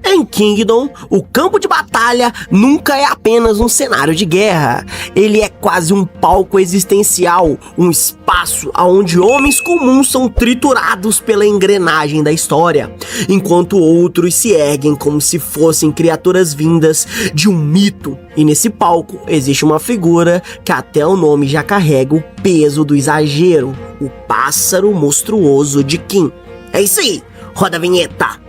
Em Kingdom, o campo de batalha nunca é apenas um cenário de guerra. Ele é quase um palco existencial, um espaço onde homens comuns são triturados pela engrenagem da história, enquanto outros se erguem como se fossem criaturas vindas de um mito. E nesse palco existe uma figura que até o nome já carrega o peso do exagero: o pássaro monstruoso de Kin. É isso aí, roda a vinheta!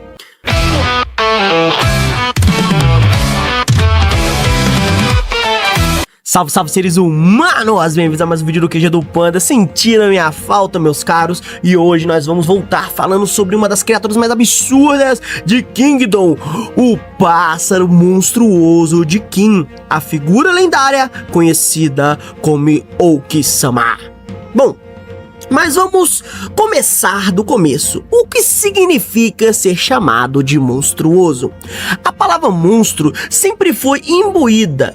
Salve, salve, seres humanos! Bem-vindos a mais um vídeo do QG do Panda. Sentiram minha falta, meus caros? E hoje nós vamos voltar falando sobre uma das criaturas mais absurdas de Kingdom, o pássaro monstruoso de Kin, a figura lendária conhecida como Oki-sama. Bom, mas vamos começar do começo. O que significa ser chamado de monstruoso? A palavra monstro sempre foi imbuída.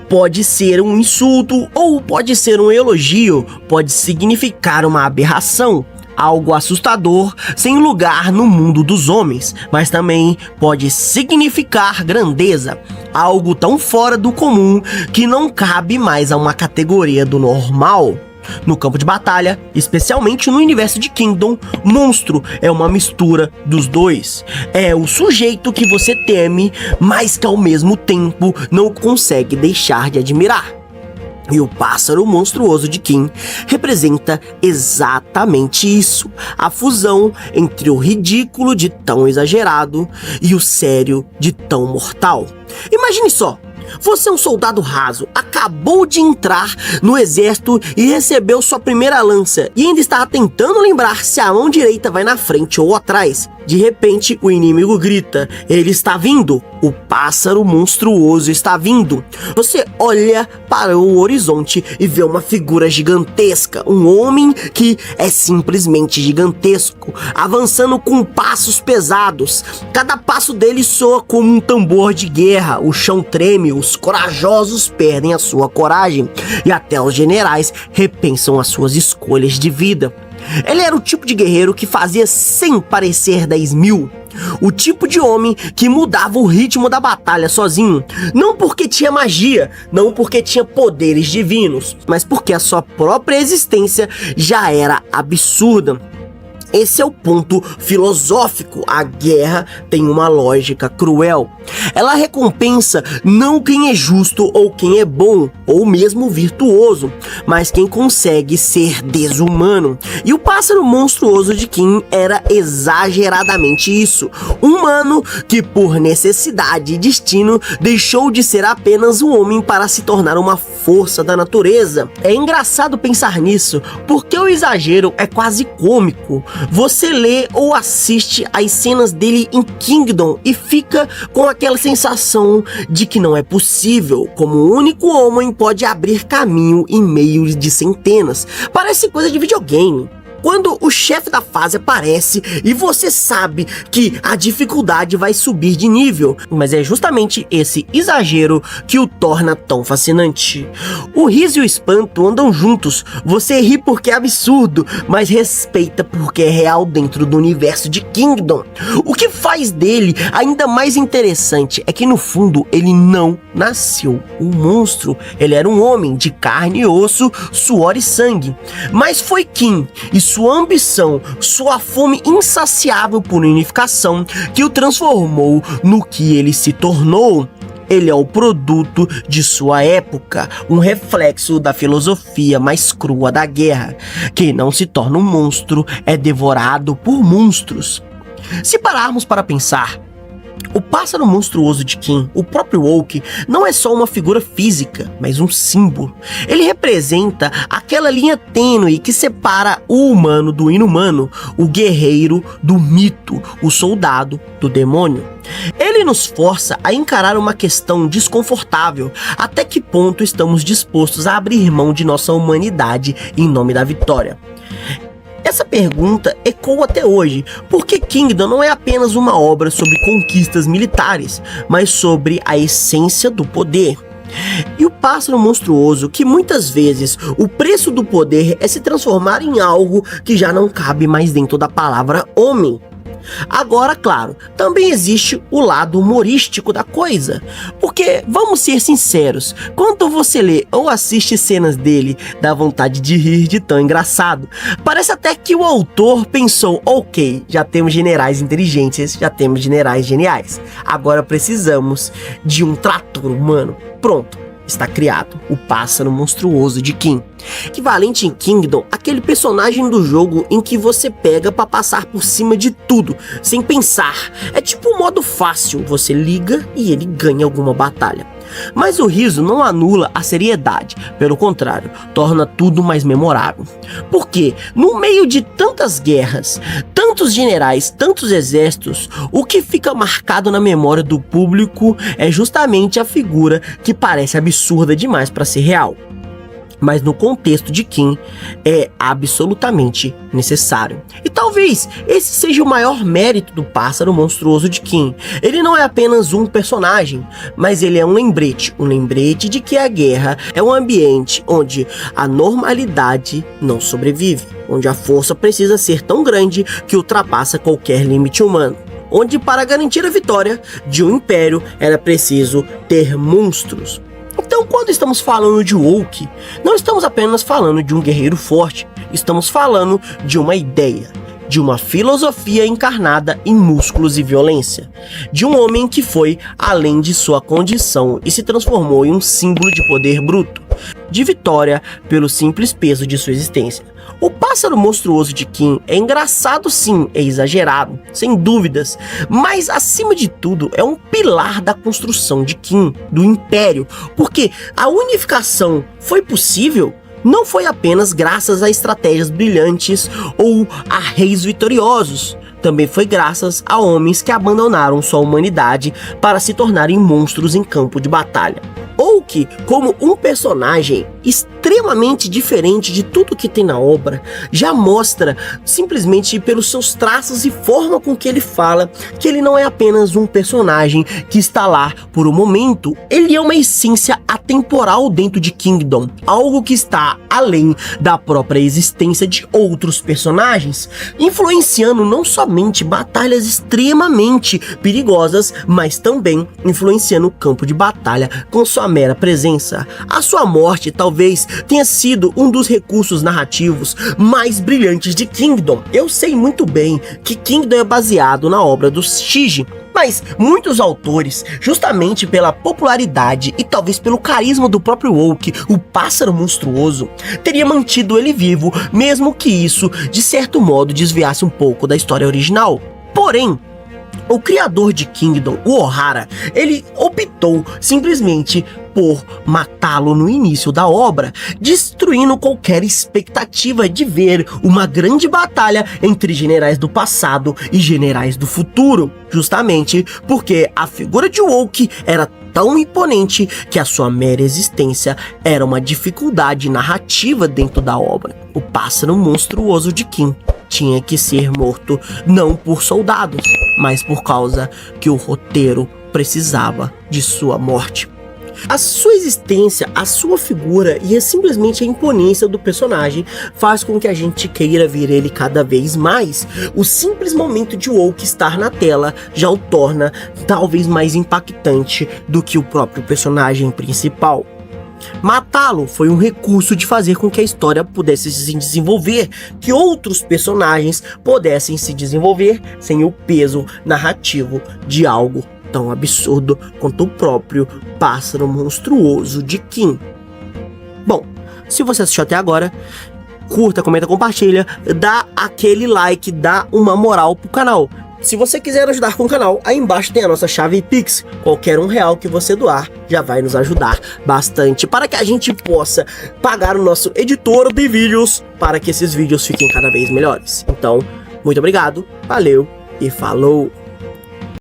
Pode ser um insulto ou pode ser um elogio. Pode significar uma aberração, algo assustador, sem lugar no mundo dos homens, mas também pode significar grandeza, algo tão fora do comum que não cabe mais a uma categoria do normal. No campo de batalha, especialmente no universo de Kingdom, monstro é uma mistura dos dois. É o sujeito que você teme, mas que ao mesmo tempo não consegue deixar de admirar. E o pássaro monstruoso de Kin representa exatamente isso: a fusão entre o ridículo de tão exagerado e o sério de tão mortal. Imagine só. Você é um soldado raso, acabou de entrar no exército e recebeu sua primeira lança, e ainda está tentando lembrar se a mão direita vai na frente ou atrás. De repente, o inimigo grita: ele está vindo! O pássaro monstruoso está vindo! Você olha para o horizonte e vê uma figura gigantesca, um homem que é simplesmente gigantesco, avançando com passos pesados. Cada passo dele soa como um tambor de guerra, o chão treme, os corajosos perdem a sua coragem e até os generais repensam as suas escolhas de vida. Ele era o tipo de guerreiro que fazia 100 parecer 10.000. O tipo de homem que mudava o ritmo da batalha sozinho. Não porque tinha magia, não porque tinha poderes divinos, mas porque a sua própria existência já era absurda. Esse é o ponto filosófico. A guerra tem uma lógica cruel. Ela recompensa não quem é justo ou quem é bom, ou mesmo virtuoso, mas quem consegue ser desumano. E o pássaro monstruoso de Kin era exageradamente isso. Um humano que, por necessidade e destino, deixou de ser apenas um homem para se tornar uma força da natureza. É engraçado pensar nisso, porque o exagero é quase cômico. Você lê ou assiste as cenas dele em Kingdom e fica com aquela sensação de que não é possível, como o único homem pode abrir caminho em meio de centenas. Parece coisa de videogame. Quando o chefe da fase aparece e você sabe que a dificuldade vai subir de nível, mas é justamente esse exagero que o torna tão fascinante. O riso e o espanto andam juntos. Você ri porque é absurdo, mas respeita porque é real dentro do universo de Kingdom. O que faz dele ainda mais interessante é que no fundo ele não nasceu um monstro. Ele era um homem de carne e osso, suor e sangue. Mas foi Kin e sua ambição, sua fome insaciável por unificação que o transformou no que ele se tornou. Ele é o produto de sua época, um reflexo da filosofia mais crua da guerra. Quem não se torna um monstro é devorado por monstros. Se pararmos para pensar, o pássaro monstruoso de Kin, o próprio Oki, não é só uma figura física, mas um símbolo. Ele representa aquela linha tênue que separa o humano do inumano, o guerreiro do mito, o soldado do demônio. Ele nos força a encarar uma questão desconfortável: até que ponto estamos dispostos a abrir mão de nossa humanidade em nome da vitória? Essa pergunta ecoa até hoje, porque Kingdom não é apenas uma obra sobre conquistas militares, mas sobre a essência do poder. E o pássaro monstruoso, que muitas vezes o preço do poder é se transformar em algo que já não cabe mais dentro da palavra homem. Agora, claro, também existe o lado humorístico da coisa, porque, vamos ser sinceros, quando você lê ou assiste cenas dele, dá vontade de rir de tão engraçado. Parece até que o autor pensou, ok, já temos generais inteligentes, já temos generais geniais, agora precisamos de um trator humano. Pronto. Está criado o pássaro monstruoso de King, equivalente em Kingdom àquele personagem do jogo em que você pega para passar por cima de tudo, sem pensar. É tipo um modo fácil, você liga e ele ganha alguma batalha. Mas o riso não anula a seriedade, pelo contrário, torna tudo mais memorável. Porque, no meio de tantas guerras, tantos generais, tantos exércitos, o que fica marcado na memória do público é justamente a figura que parece absurda demais para ser real. Mas no contexto de King é absolutamente necessário. E talvez esse seja o maior mérito do pássaro monstruoso de King. Ele não é apenas um personagem, mas ele é um lembrete de que a guerra é um ambiente onde a normalidade não sobrevive, onde a força precisa ser tão grande que ultrapassa qualquer limite humano. Onde para garantir a vitória de um império era preciso ter monstros. Então, quando estamos falando de Woke, não estamos apenas falando de um guerreiro forte, estamos falando de uma ideia, de uma filosofia encarnada em músculos e violência, de um homem que foi além de sua condição e se transformou em um símbolo de poder bruto, de vitória pelo simples peso de sua existência. O pássaro monstruoso de King é engraçado sim, é exagerado, sem dúvidas, mas acima de tudo é um pilar da construção de King, do Império, porque a unificação foi possível não foi apenas graças a estratégias brilhantes ou a reis vitoriosos, também foi graças a homens que abandonaram sua humanidade para se tornarem monstros em campo de batalha. Oak, como um personagem extremamente diferente de tudo que tem na obra, já mostra, simplesmente pelos seus traços e forma com que ele fala, que ele não é apenas um personagem que está lá por um momento, ele é uma essência atemporal dentro de Kingdom, algo que está além da própria existência de outros personagens, influenciando não somente batalhas extremamente perigosas, mas também influenciando o campo de batalha com sua mera presença. A sua morte talvez tenha sido um dos recursos narrativos mais brilhantes de Kingdom. Eu sei muito bem que Kingdom é baseado na obra do Shiji, mas muitos autores, justamente pela popularidade e talvez pelo carisma do próprio Woke, o pássaro monstruoso, teria mantido ele vivo, mesmo que isso, de certo modo, desviasse um pouco da história original. Porém, o criador de Kingdom, o Ohara, ele optou simplesmente por matá-lo no início da obra, destruindo qualquer expectativa de ver uma grande batalha entre generais do passado e generais do futuro, justamente porque a figura de Woke era tão imponente que a sua mera existência era uma dificuldade narrativa dentro da obra. O pássaro monstruoso de King tinha que ser morto não por soldados, mas por causa que o roteiro precisava de sua morte. A sua existência, a sua figura e simplesmente a imponência do personagem faz com que a gente queira ver ele cada vez mais. O simples momento de Woke estar na tela já o torna talvez mais impactante do que o próprio personagem principal. Matá-lo foi um recurso de fazer com que a história pudesse se desenvolver, que outros personagens pudessem se desenvolver sem o peso narrativo de algo tão absurdo quanto o próprio pássaro monstruoso de King. Bom, se você assistiu até agora, curta, comenta, compartilha, dá aquele like, dá uma moral pro canal. Se você quiser ajudar com o canal, aí embaixo tem a nossa chave Pix. Qualquer R$1 que você doar já vai nos ajudar bastante para que a gente possa pagar o nosso editor de vídeos para que esses vídeos fiquem cada vez melhores. Então, muito obrigado, valeu e falou!